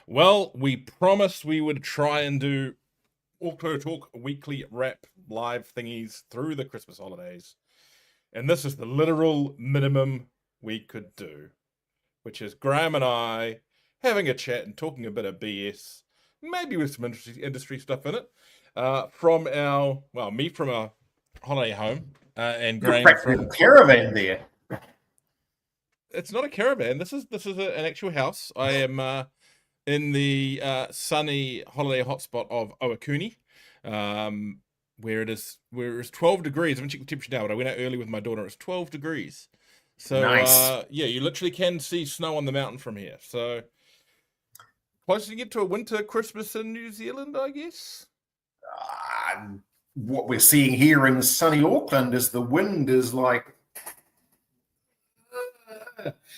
Well, we promised we would try and do AutoTalk weekly wrap live thingies through the Christmas holidays. And this is the literal minimum we could do, which is Graham and I having a chat and talking a bit of BS, maybe with some industry stuff in it, me from our holiday home, and You're Graham practically from... a caravan there. It's not a caravan. This is an actual house. I am in the sunny holiday hotspot of Owakuni, where it's 12 degrees. I haven't checked the temperature now, but I went out early with my daughter. It's 12 degrees. So Nice. yeah, you literally can see snow on the mountain from here. So closer to get to a winter Christmas in New Zealand, I guess. What we're seeing here in sunny Auckland is the wind is like...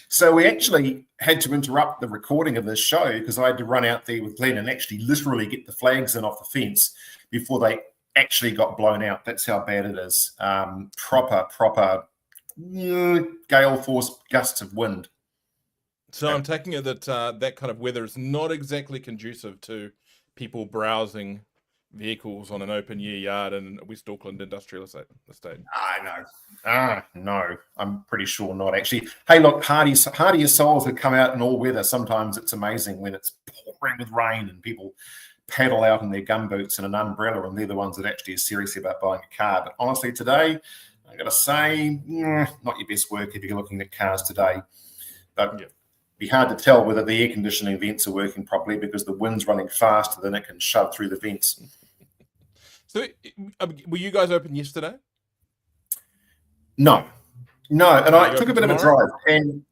So we actually had to interrupt the recording of this show because I had to run out there with Glenn and actually literally get the flags in off the fence before they actually got blown out. That's how bad it is. Proper gale force gusts of wind. So I'm taking it that that kind of weather is not exactly conducive to people browsing vehicles on an open year yard in West Auckland Industrial Estate. No, I'm pretty sure not, actually. Hey, look, hardier souls have come out in all weather. Sometimes it's amazing when it's pouring with rain and people paddle out in their gumboots and an umbrella, and they're the ones that actually are serious about buying a car. But honestly, today, I got to say, not your best work if you're looking at cars today. But it'd be hard to tell whether the air conditioning vents are working properly because the wind's running faster than it can shove through the vents. So were you guys open yesterday? No, and I took a bit of a drive. And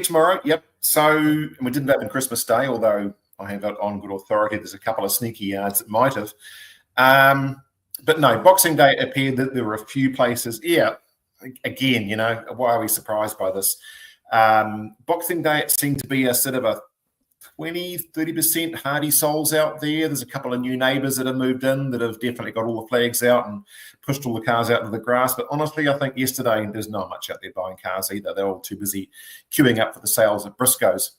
tomorrow, yep. So we didn't open Christmas Day, although I have it on good authority there's a couple of sneaky yards that might have. But no, Boxing Day it appeared that there were a few places. Yeah, again, why are we surprised by this? Boxing Day, it seemed to be a sort of a 20-30% hardy souls out there. There's a couple of new neighbours that have moved in that have definitely got all the flags out and pushed all the cars out into the grass. But honestly, I think yesterday there's not much out there buying cars either. They're all too busy queuing up for the sales at Briscoe's.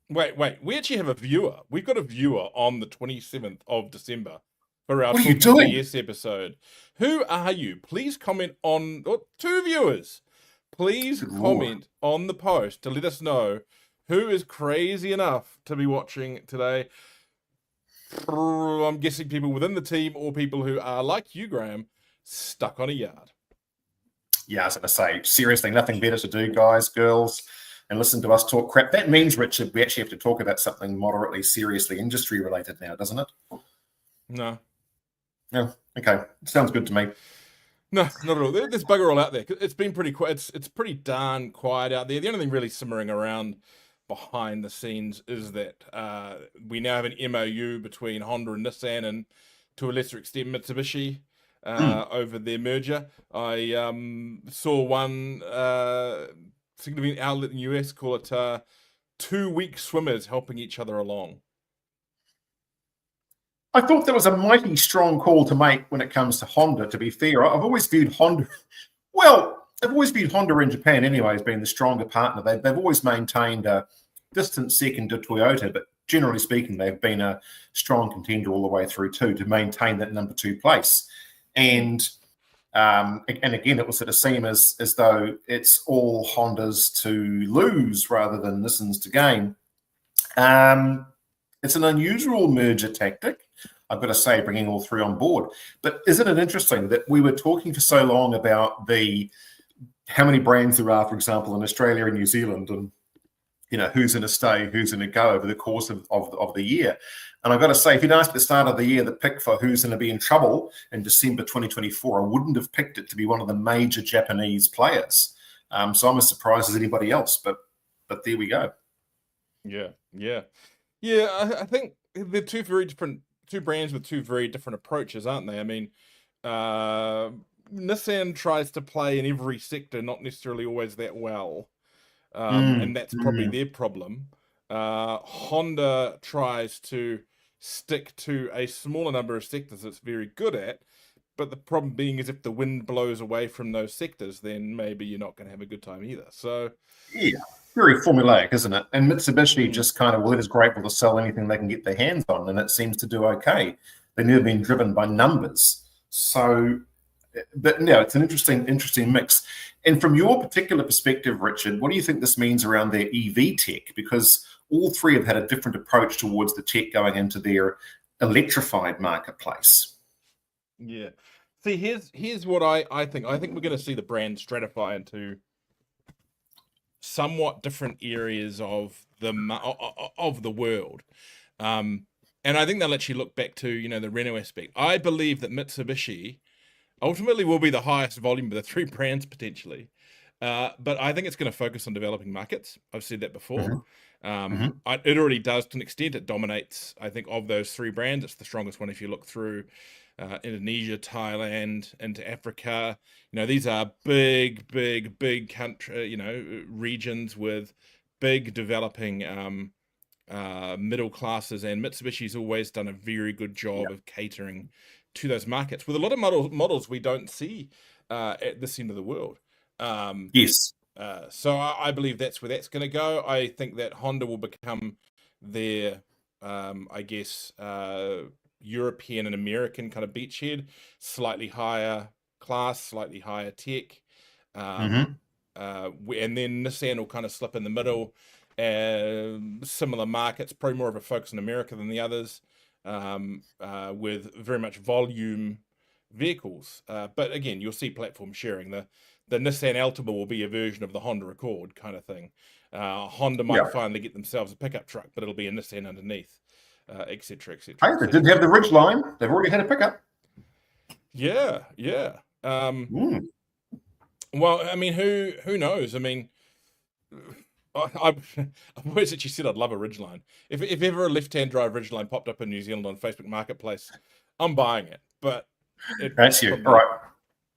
Wait, we actually have a viewer. We've got a viewer on the 27th of December for our What are you doing? BS episode. Who are you? Please comment on... two viewers. Please comment on the post to let us know who is crazy enough to be watching today. I'm guessing people within the team or people who are, like you, Graham, stuck on a yard. Yeah, I was going to say, seriously, nothing better to do, guys, girls, and listen to us talk crap. That means, Richard, we actually have to talk about something moderately seriously industry-related now, doesn't it? No. No. Okay. Sounds good to me. No, not at all. There's bugger all out there. It's been pretty quiet. It's pretty darn quiet out there. The only thing really simmering around behind the scenes is that we now have an MOU between Honda and Nissan, and to a lesser extent Mitsubishi, over their merger. I saw one significant outlet in the US call it 2 weak swimmers helping each other along. I thought that was a mighty strong call to make when it comes to Honda, to be fair. I've always viewed Honda in Japan anyway as being the stronger partner. They've always maintained a distant second to Toyota, but generally speaking, they've been a strong contender all the way through too to maintain that number 2 place. And again, it was sort of seen as though it's all Hondas to lose rather than Nissans to gain. It's an unusual merger tactic, I've got to say, bringing all 3 on board. But isn't it interesting that we were talking for so long about how many brands there are, for example, in Australia and New Zealand, and who's going to stay, who's going to go over the course of the year. And I've got to say, if you'd asked at the start of the year the pick for who's going to be in trouble in December 2024, I wouldn't have picked it to be one of the major Japanese players. So I'm as surprised as anybody else, but there we go. Yeah. I think they're two brands with two very different approaches, aren't they? I mean, Nissan tries to play in every sector, not necessarily always that well. And that's probably their problem. Honda tries to stick to a smaller number of sectors it's very good at, but the problem being is if the wind blows away from those sectors, then maybe you're not going to have a good time either. So, yeah, very formulaic, isn't it? And Mitsubishi just kind of, well, they're just grateful to sell anything they can get their hands on, and it seems to do okay. They've never been driven by numbers. So, but no, it's an interesting mix. And from your particular perspective, Richard, what do you think this means around their EV tech? Because all three have had a different approach towards the tech going into their electrified marketplace. Yeah. See, here's what I think. I think we're going to see the brand stratify into somewhat different areas of the world. And I think they'll actually look back to, you know, the Renault aspect. I believe that Mitsubishi ultimately will be the highest volume of the three brands potentially. But I think it's going to focus on developing markets. I've said that before. It already does to an extent. It dominates, I think, of those three brands. It's the strongest one if you look through Indonesia, Thailand, into Africa. You know, these are big country, you know, regions with big developing middle classes, and Mitsubishi's always done a very good job of catering to those markets with a lot of models we don't see at this end of the world. Yes. So I believe that's where that's going to go. I think that Honda will become their, I guess, European and American kind of beachhead, slightly higher class, slightly higher tech. And then Nissan will kind of slip in the middle. Similar markets, probably more of a focus in America than the others, with very much volume vehicles. But again, you'll see platform sharing. The Nissan Altima will be a version of the Honda Accord kind of thing. Honda might finally get themselves a pickup truck, but it'll be a Nissan underneath, etc., etc. Hey, they didn't have the Ridge line. They've already had a pickup. Yeah. Well, I mean, who knows? I mean, I've always actually said I'd love a Ridgeline. If ever a left-hand drive Ridgeline popped up in New Zealand on Facebook Marketplace, I'm buying it. But That's you, all right?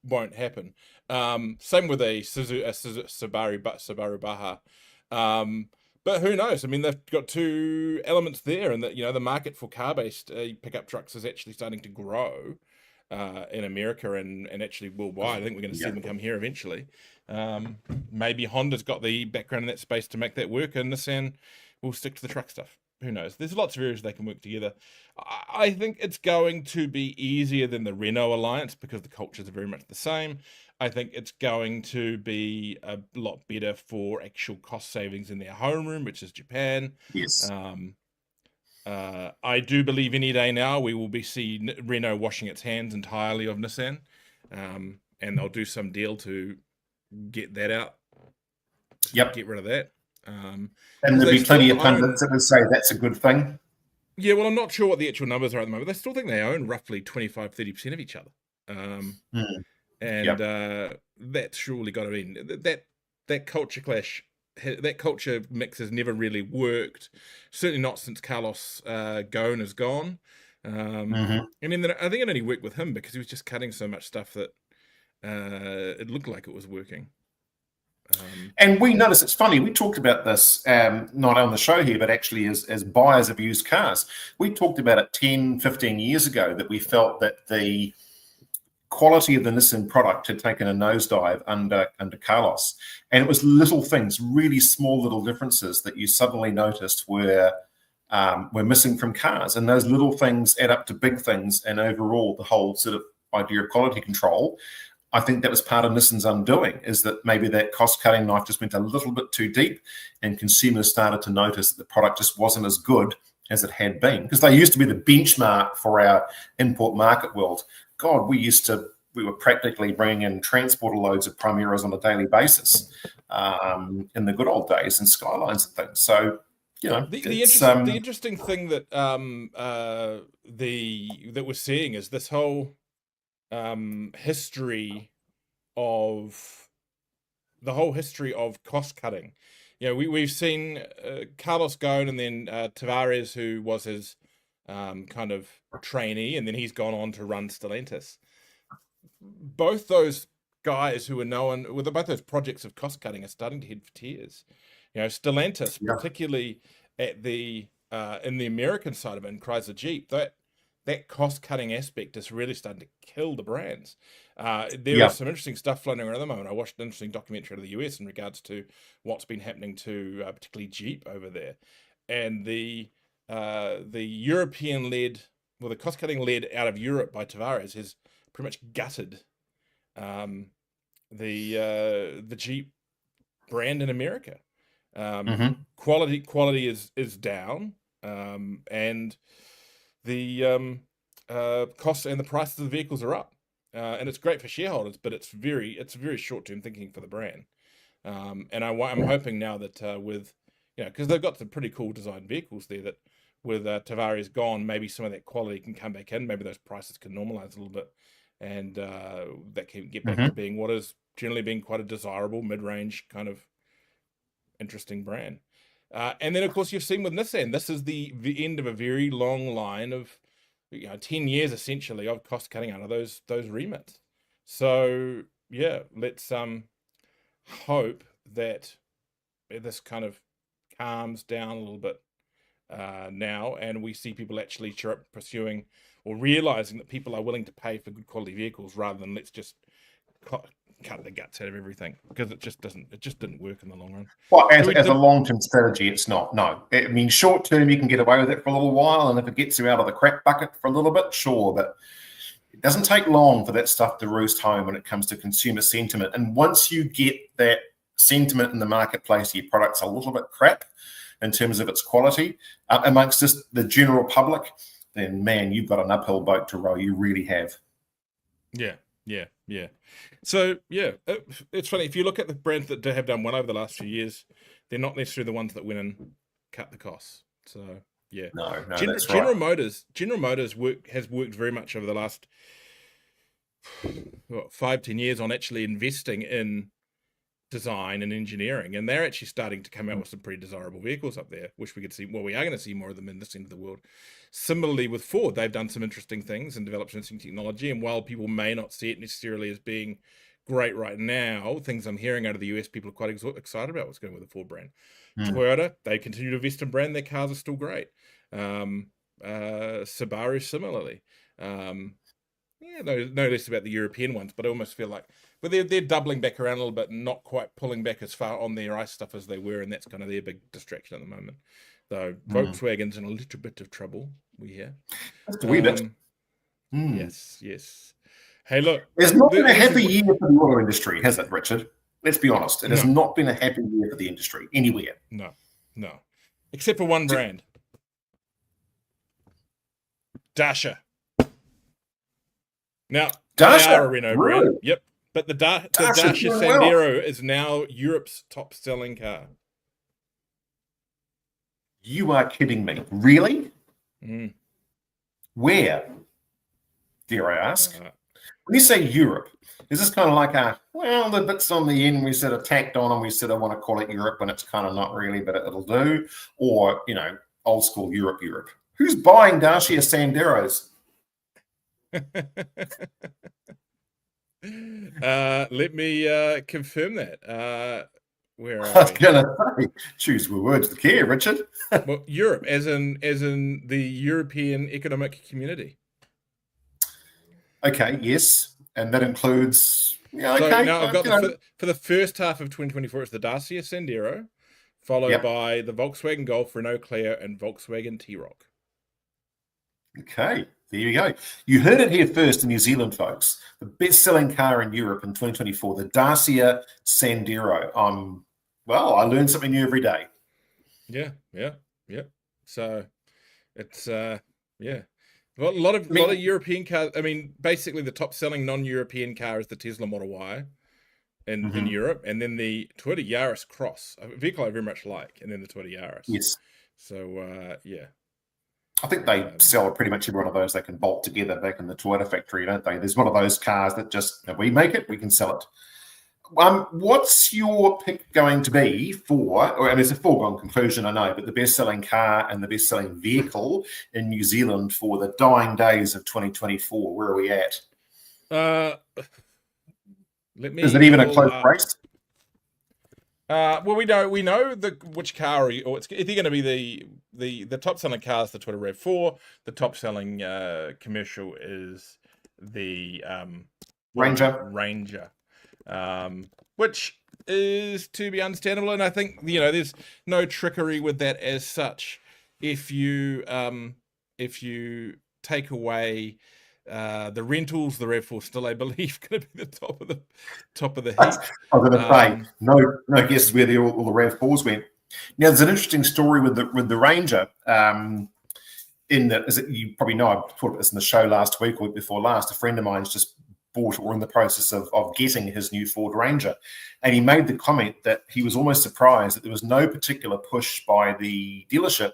Won't happen. Same with a Subaru Baja. But who knows? I mean, they've got two elements there, and that, you know, the market for car-based pickup trucks is actually starting to grow in America and actually worldwide. I think we're going to see them come here eventually. Maybe Honda's got the background in that space to make that work, and Nissan will stick to the truck stuff. Who knows? There's lots of areas they can work together. I think it's going to be easier than the Renault alliance because the cultures are very much the same. I think it's going to be a lot better for actual cost savings in their homeroom, which is Japan. Yes. I do believe any day now we will be seeing Renault washing its hands entirely of Nissan, and they'll do some deal to get that out. Get rid of that. And there'll be plenty of pundits that would say that's a good thing. Yeah, well, I'm not sure what the actual numbers are at the moment. They still think they own roughly 25-30% of each other. That's surely got to mean that culture clash, that culture mix has never really worked. Certainly not since Carlos Ghosn is gone. And then I think it only worked with him because he was just cutting so much stuff that it looked like it was working. And we noticed, it's funny, we talked about this not on the show here, but actually as buyers of used cars. We talked about it 10, 15 years ago that we felt that the quality of the Nissan product had taken a nosedive under Carlos. And it was little things, really small little differences that you suddenly noticed were missing from cars. And those little things add up to big things. And overall, the whole sort of idea of quality control, I think that was part of Nissan's undoing, is that maybe that cost-cutting knife just went a little bit too deep and consumers started to notice that the product just wasn't as good as it had been. Because they used to be the benchmark for our import market world. God, we were practically bringing in transporter loads of Primeras on a daily basis in the good old days, and Skylines and things. So, you know, the interesting thing that that we're seeing is this whole history of cost cutting. You know, we've seen Carlos Ghosn and then Tavares, who was his kind of trainee, and then he's gone on to run Stellantis. Both those guys who are known with both those projects of cost cutting are starting to head for tears. You know, Stellantis, particularly at the in the American side of it, in Chrysler Jeep, that cost-cutting aspect is really starting to kill the brands. There is some interesting stuff floating around at the moment. I watched an interesting documentary out of the US in regards to what's been happening to particularly Jeep over there, and the European-led, well, the cost-cutting led out of Europe by Tavares has pretty much gutted the Jeep brand in America. Quality is down, and the costs and the prices of the vehicles are up, and it's great for shareholders, but it's very short-term thinking for the brand. And I'm hoping now that with, because they've got some pretty cool design vehicles there, that with Tavares gone, maybe some of that quality can come back in. Maybe those prices can normalize a little bit, and that can get back to being what is generally being quite a desirable mid-range kind of interesting brand. And then, of course, you've seen with Nissan, this is the end of a very long line of 10 years essentially of cost cutting out of those remits. So yeah, let's hope that this kind of calms down a little bit now, and we see people actually pursuing or realizing that people are willing to pay for good quality vehicles rather than let's just cut the guts out of everything, because it just didn't work in the long run. Well, as a long-term strategy, it's not. No, I mean, short-term you can get away with it for a little while, and if it gets you out of the crap bucket for a little bit, sure, but it doesn't take long for that stuff to roost home when it comes to consumer sentiment. And once you get that sentiment in the marketplace, your product's a little bit crap in terms of its quality amongst just the general public, then man, you've got an uphill boat to row. You really have. Yeah. So yeah, it's funny, if you look at the brands that have done well over the last few years, they're not necessarily the ones that went and cut the costs. So yeah, no, that's right. General Motors has worked very much over the last 5-10 years on actually investing in design and engineering, and they're actually starting to come out with some pretty desirable vehicles up there, which we could see. Well, we are going to see more of them in this end of the world. Similarly with Ford, they've done some interesting things and developed some interesting technology, and while people may not see it necessarily as being great right now, things I'm hearing out of the US, people are quite excited about what's going on with the Ford brand. Toyota, they continue to invest in brand, their cars are still great. Subaru similarly. No less about the European ones, but I almost feel like, but they're doubling back around a little bit and not quite pulling back as far on their ICE stuff as they were, and that's kind of their big distraction at the moment. Though Volkswagen's in a little bit of trouble, we hear. Just a wee bit. Yes. Hey, look. It's not been a happy year for the auto industry, has it, Richard? Let's be honest. It has not been a happy year for the industry anywhere. No. Except for one brand. Dacia. Now, Dacia, they are a Renault really? brand. Yep. But the Dacia Sandero is now Europe's top-selling car. You are kidding me. Really? Where? Dare I ask? When you say Europe, is this kind of like the bits on the end we sort of tacked on and we sort of want to call it Europe when it's kind of not really, but it'll do? Or, old school Europe? Who's buying Dacia Sanderos? Let me confirm that. Where are I was going to say, choose your words with care, Richard. Well, Europe, as in the European Economic Community. Okay, yes, and that includes. Yeah, okay. So now I've got for the first half of 2024, it's the Dacia Sandero, followed by the Volkswagen Golf, Renault Clio, and Volkswagen T-Roc. Okay. There you go. You heard it here first in New Zealand, folks. The best-selling car in Europe in 2024, the Dacia Sandero. I learn something new every day. Yeah. So it's a lot of European cars. I mean, basically the top-selling non-European car is the Tesla Model Y in Europe, and then the Toyota Yaris Cross, a vehicle I very much like, and then the Toyota Yaris. Yes. So I think they sell pretty much every one of those they can bolt together back in the Toyota factory, don't they? There's one of those cars that just, if we make it, we can sell it. What's your pick going to be for, and it's a foregone conclusion, I know, but the best-selling car and the best-selling vehicle in New Zealand for the dying days of 2024? Where are we at? Is it even a close race? Well, we know which car, or it's either going to be the top selling car is the Twitter Rav4. The top selling commercial is the Ranger. Ranger, which is to be understandable, and I think there's no trickery with that as such. If you take away the rentals, the Rav4 still, I believe, going to be the top of the heap. I was going to say no guesses where all the Rav4s went. Now there's an interesting story with the Ranger. In that, as you probably know, I talked about this in the show last week or week before last. A friend of mine's just bought or in the process of getting his new Ford Ranger, and he made the comment that he was almost surprised that there was no particular push by the dealership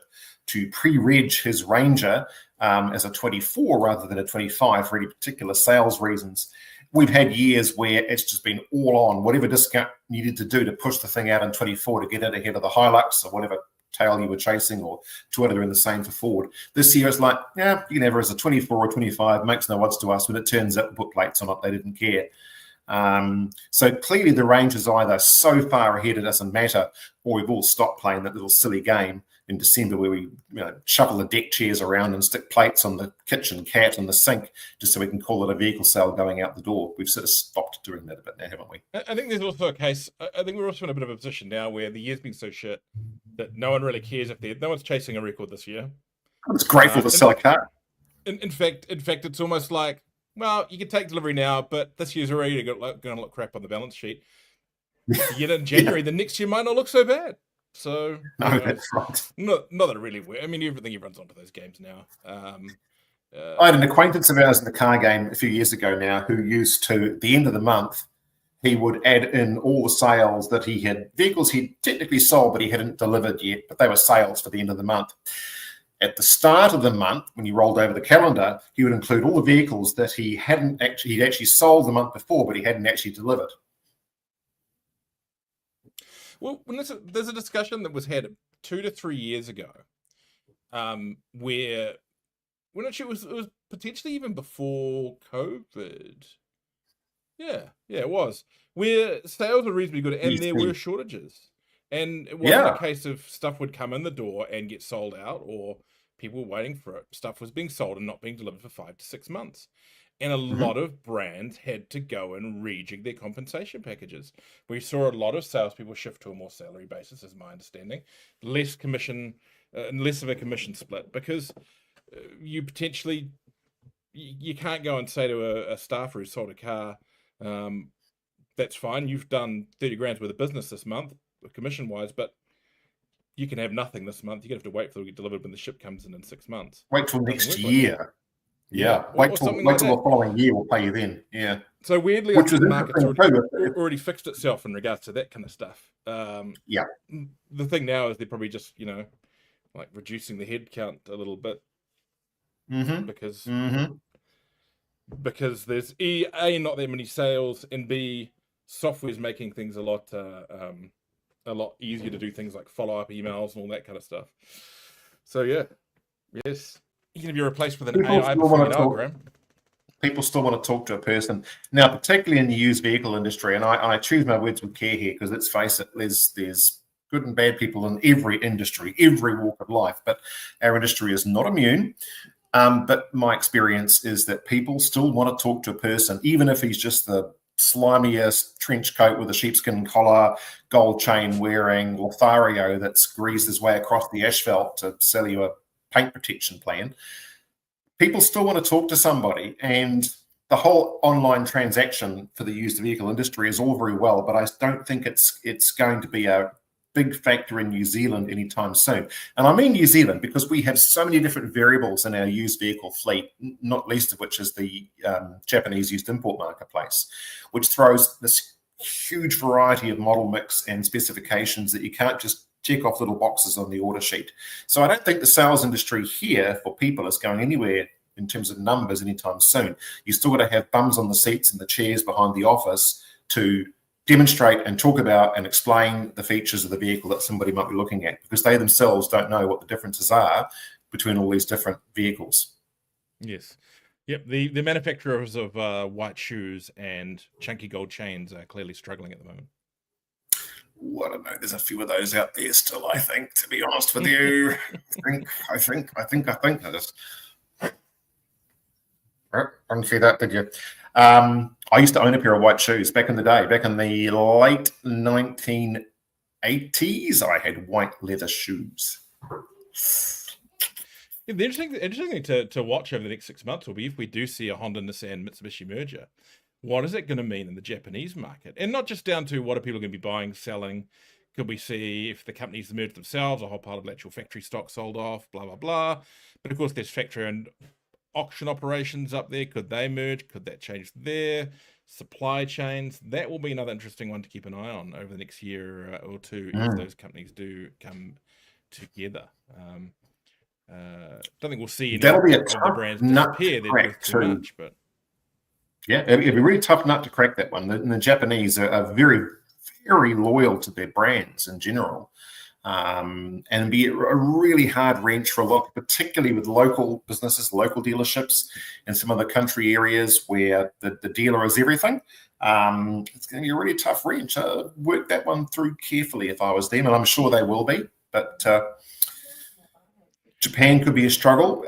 to pre-reg his Ranger as a 24 rather than a 25 for any particular sales reasons. We've had years where it's just been all on, whatever discount needed to do to push the thing out in 24 to get it ahead of the Hilux or whatever tail you were chasing, or Toyota in the same for Ford. This year it's like, yeah, you can have it as a 24 or 25, makes no odds to us. When it turns out put plates on it, they didn't care. So clearly the range is either so far ahead it doesn't matter, or we've all stopped playing that little silly game in December where we shuffle the deck chairs around and stick plates on the kitchen cat and the sink just so we can call it a vehicle sale going out the door. We've sort of stopped doing that a bit now, haven't we? I think there's also a case. I think we're also in a bit of a position now where the year's been so shit that no one really cares if no one's chasing a record this year. It's grateful to sell a car. In fact, it's almost like, well, you can take delivery now, but this year's already going to look crap on the balance sheet. Yet in January, the next year might not look so bad. So that's right. Not that it really works. I mean, everything runs onto those games now. I had an acquaintance of ours in the car game a few years ago now who used to, at the end of the month, he would add in all the sales that he had, vehicles he'd technically sold but he hadn't delivered yet, but they were sales for the end of the month. At the start of the month, when he rolled over the calendar, he would include all the vehicles that he'd actually sold the month before, but he hadn't actually delivered. Well, there's a discussion that was had 2 to 3 years ago, where when it was potentially even before COVID. Yeah, it was, where sales were reasonably good and there were shortages. And it wasn't a case of stuff would come in the door and get sold out or people were waiting for it. Stuff was being sold and not being delivered for 5 to 6 months. And a lot of brands had to go and rejig their compensation packages. We saw a lot of salespeople shift to a more salary basis, is my understanding. Less commission, less of a commission split, because you potentially, you can't go and say to a staffer who sold a car, that's fine, you've done 30 grand worth of business this month, commission-wise, but you can have nothing this month. You're going to have to wait for it to get delivered when the ship comes in 6 months. Wait till next year. Yeah, wait till the following year. We'll pay you then. Yeah. So weirdly, I think the market's already fixed itself in regards to that kind of stuff. Yeah. The thing now is they're probably just like reducing the head count a little bit, because there's A, not that many sales, and B, software's making things a lot easier to do things like follow-up emails and all that kind of stuff. So yeah, yes. You can be replaced with an AI before you know it, Graham. People still want to talk to a person. Now, particularly in the used vehicle industry, and I choose my words with care here because let's face it, there's good and bad people in every industry, every walk of life, but our industry is not immune. But my experience is that people still want to talk to a person, even if he's just the slimiest trench coat with a sheepskin collar, gold chain wearing Lothario that's greased his way across the asphalt to sell you a paint protection plan. People still want to talk to somebody, and the whole online transaction for the used vehicle industry is all very well, but I don't think it's going to be a big factor in New Zealand anytime soon. And I mean New Zealand because we have so many different variables in our used vehicle fleet, not least of which is the Japanese used import marketplace, which throws this huge variety of model mix and specifications that you can't just check off little boxes on the order sheet. So I don't think the sales industry here for people is going anywhere in terms of numbers anytime soon. You still got to have bums on the seats and the chairs behind the office to demonstrate and talk about and explain the features of the vehicle that somebody might be looking at, because they themselves don't know what the differences are between all these different vehicles. Yes. Yep. The manufacturers of white shoes and chunky gold chains are clearly struggling at the moment. I don't know. There's a few of those out there still, I think, to be honest with you. I think. I just didn't see that, did you? I used to own a pair of white shoes back in the day, back in the late 1980s. I had white leather shoes. Yeah, the interesting thing to watch over the next 6 months will be if we do see a Honda, Nissan, Mitsubishi merger. What is it going to mean in the Japanese market? And not just down to what are people going to be buying, selling. Could we see if the companies merge themselves, a whole part of the actual factory stock sold off, blah, blah, blah. But of course, there's factory and auction operations up there. Could they merge? Could that change their supply chains? That will be another interesting one to keep an eye on over the next year or two if those companies do come together. Don't think we'll see any That'll be a of the tough brands nut disappear. to They're crack worth too too. much, but yeah, it'd be a really tough nut to crack, that one. The Japanese are very, very loyal to their brands in general, and it'd be a really hard wrench for a lot, particularly with local businesses, local dealerships, and some of the country areas where the dealer is everything. It's going to be a really tough wrench. Work that one through carefully if I was them, and I'm sure they will be. But Japan could be a struggle.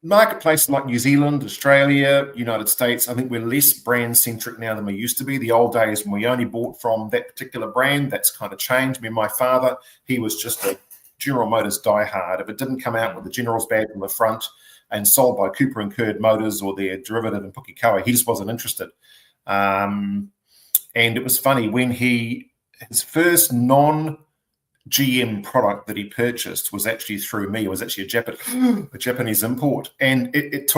Marketplaces like New Zealand, Australia, United States, I think we're less brand-centric now than we used to be. The old days when we only bought from that particular brand, that's kind of changed. I mean, my father, he was just a General Motors diehard. If it didn't come out with the General's badge on the front and sold by Cooper and Curd Motors or their derivative in Pukekawa, he just wasn't interested. And it was funny, when his first GM product that he purchased was actually through me. It was actually a Japanese import, and it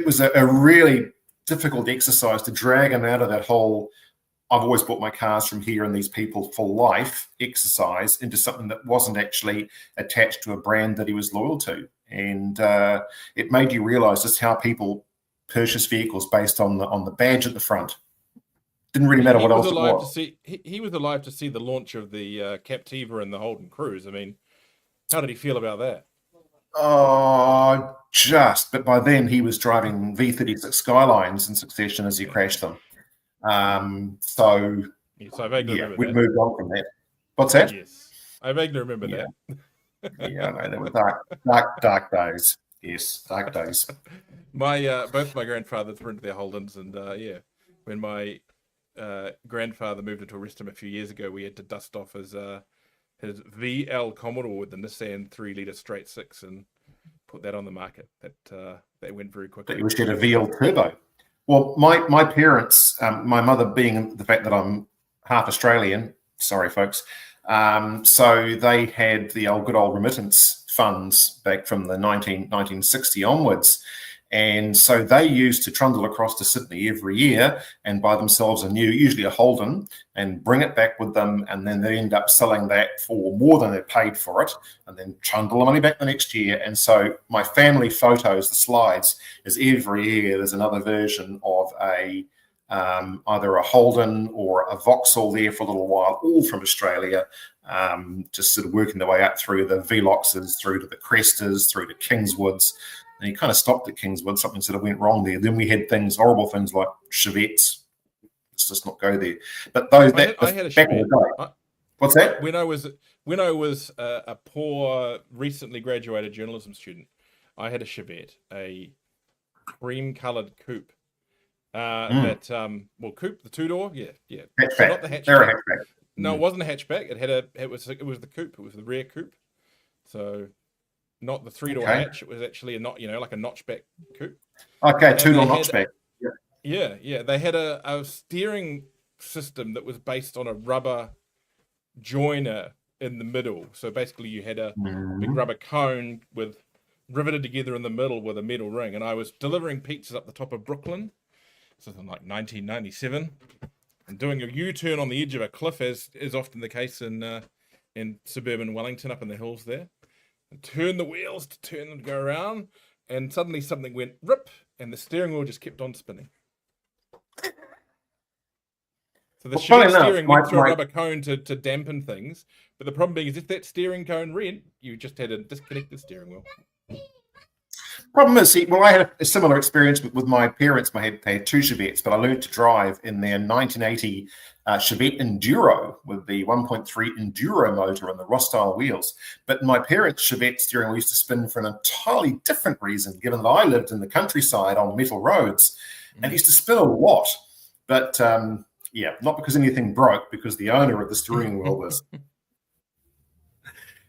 was a really difficult exercise to drag him out of that whole I've always bought my cars from here and these people for life exercise into something that wasn't actually attached to a brand that he was loyal to. And it made you realize just how people purchase vehicles based on the badge at the front. Didn't really matter what else it was. He was alive to see the launch of the Captiva and the Holden Cruise. I mean, how did he feel about that? Oh, but by then he was driving V36 Skylines in succession as he crashed them. So I vaguely remember we'd moved on from that. What's that? Yes, I vaguely remember that. Yeah, I know. They were dark days. Yes, dark days. Both my grandfathers were into their Holdens, and when my grandfather moved into Reston a few years ago, we had to dust off his VL Commodore with the Nissan 3-litre straight six and put that on the market. That went very quickly. But you wish you had a VL turbo. Well, my parents, my mother being the fact that I'm half Australian, sorry folks, so they had the good old remittance funds back from the 1960 onwards. And so they used to trundle across to Sydney every year and buy themselves usually a Holden, and bring it back with them. And then they end up selling that for more than they paid for it, and then trundle the money back the next year. And so my family photos, the slides, is every year there's another version of either a Holden or a Vauxhall there for a little while, all from Australia, just sort of working their way up through the Veloxes, through to the Crestas, through to Kingswoods. And he kind of stopped at Kingswood. Something sort of went wrong there. Then we had horrible things like Chevettes. Let's just not go there. But those I had a Chevette. What's that? When I was a poor, recently graduated journalism student, I had a Chevette, a cream-coloured coupe. Coupe, the two-door, yeah. Hatchback. Not the hatchback. They're a hatchback. No, it wasn't a hatchback. It was the coupe. It was the rear coupe. So. Not the three-door hatch. It was actually like a notchback coupe. Okay, two-door notchback. Yeah. They had a steering system that was based on a rubber joiner in the middle. So basically you had a big rubber cone riveted together in the middle with a metal ring. And I was delivering pizzas up the top of Brooklyn, something like 1997, and doing a U-turn on the edge of a cliff, as is often the case in suburban Wellington up in the hills there. And turn the wheels to turn and go around, and suddenly something went rip, and the steering wheel just kept on spinning. So the steering went through a rubber cone to dampen things, but the problem being is if that steering cone rent, you just had a disconnected steering wheel. Problem is, I had a similar experience with my parents. They had two Chevettes, but I learned to drive in their 1980 Chevette Enduro with the 1.3 Enduro motor and the Ross-style wheels. But my parents' Chevette steering wheel used to spin for an entirely different reason, given that I lived in the countryside on metal roads, and it used to spin a lot. But not because anything broke, because the owner of the steering wheel was.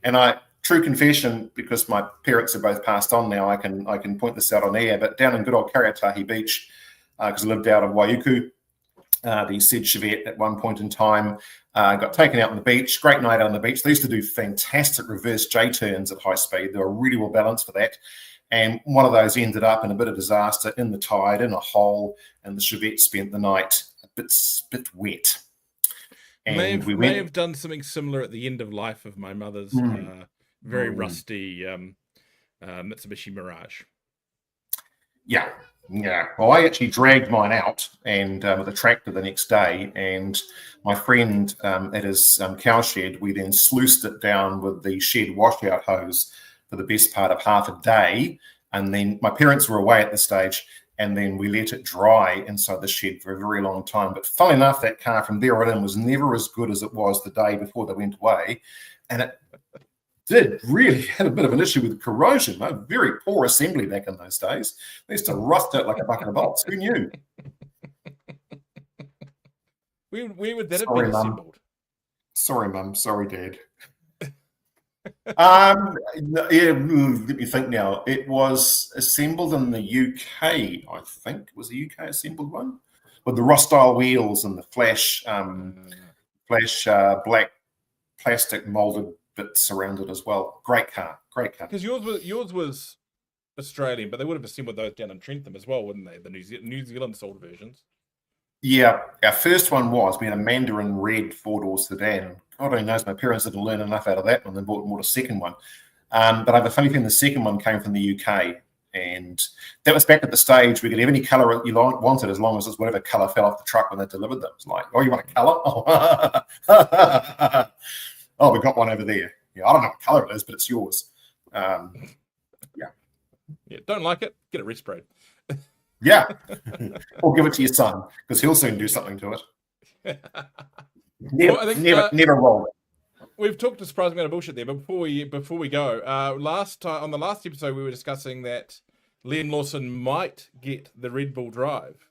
And true confession, because my parents are both passed on now, I can point this out on air, but down in good old Kariotahi Beach, because I lived out of Waiuku, the said Chevette at one point in time got taken out on the beach. Great night out on the beach. They used to do fantastic reverse J-turns at high speed. They were really well balanced for that. And one of those ended up in a bit of disaster in the tide, in a hole, and the Chevette spent the night a bit wet. And we may have done something similar at the end of life of my mother's very rusty Mitsubishi Mirage. Yeah. Well, I actually dragged mine out and with a tractor the next day, and my friend at his cow shed, we then sluiced it down with the shed washout hose for the best part of half a day. And then my parents were away at this stage, and then we let it dry inside the shed for a very long time. But funnily enough, that car from there on in was never as good as it was the day before they went away. And it did really had a bit of an issue with corrosion. A very poor assembly back in those days. They used to rust it like a bucket of bolts. Who knew? We would that have been assembled? Sorry, Mum. Sorry, Dad. Let me think now. It was assembled in the UK, I think. It was the UK assembled one with the Ross-style wheels and the flash black plastic molded bits around it as well. Great car. Because yours was Australian, but they would have assembled those down in Trentham as well, wouldn't they? The New Zealand sold versions. Yeah, our first one we had a Mandarin red 4-door sedan. God only knows, my parents didn't learn enough out of that one. They bought a second one. But I have a funny thing, the second one came from the UK, and that was back at the stage we could have any colour you wanted as long as it's whatever colour fell off the truck when they delivered them. It's like, oh, you want a colour? Oh, we got one over there. Yeah, I don't know what colour it is, but it's yours. Yeah, don't like it? Get it resprayed. Yeah, or give it to your son, because he'll soon do something to it. Never roll it. We've talked a surprising amount of bullshit there, but before we go, on the last episode we were discussing that Liam Lawson might get the Red Bull Drive.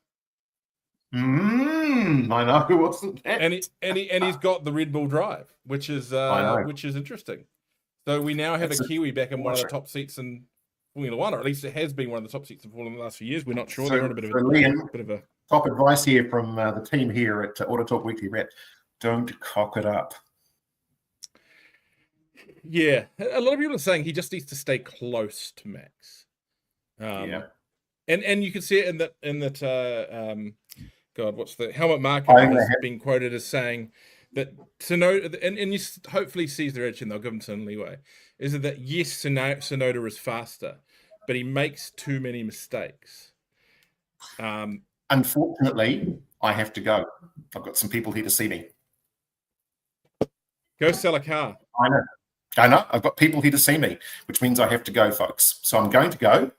I know, who wasn't that? And he's got the Red Bull Drive, which is interesting. So we now have a Kiwi back in one of the top seats in Formula One, or at least it has been one of the top seats in Formula One in the last few years. We're not sure. They're in a bit of a top advice here from the team here at AutoTalk Weekly Wrap: don't cock it up. Yeah, a lot of people are saying he just needs to stay close to Max. And you can see it in that. God, what's the helmet market has been quoted as saying that Tsunoda, and you hopefully sees their edge and they'll give him some leeway, is that yes, Tsunoda is faster, but he makes too many mistakes. Unfortunately, I have to go. I've got some people here to see me. Go sell a car. I know. I've got people here to see me, which means I have to go, folks. So I'm going to go.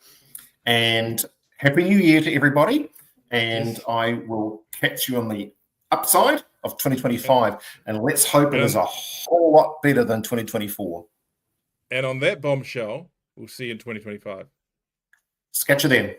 And Happy New Year to everybody. And I will catch you on the upside of 2025. And let's hope it is a whole lot better than 2024. And on that bombshell, we'll see you in 2025. Catch you then.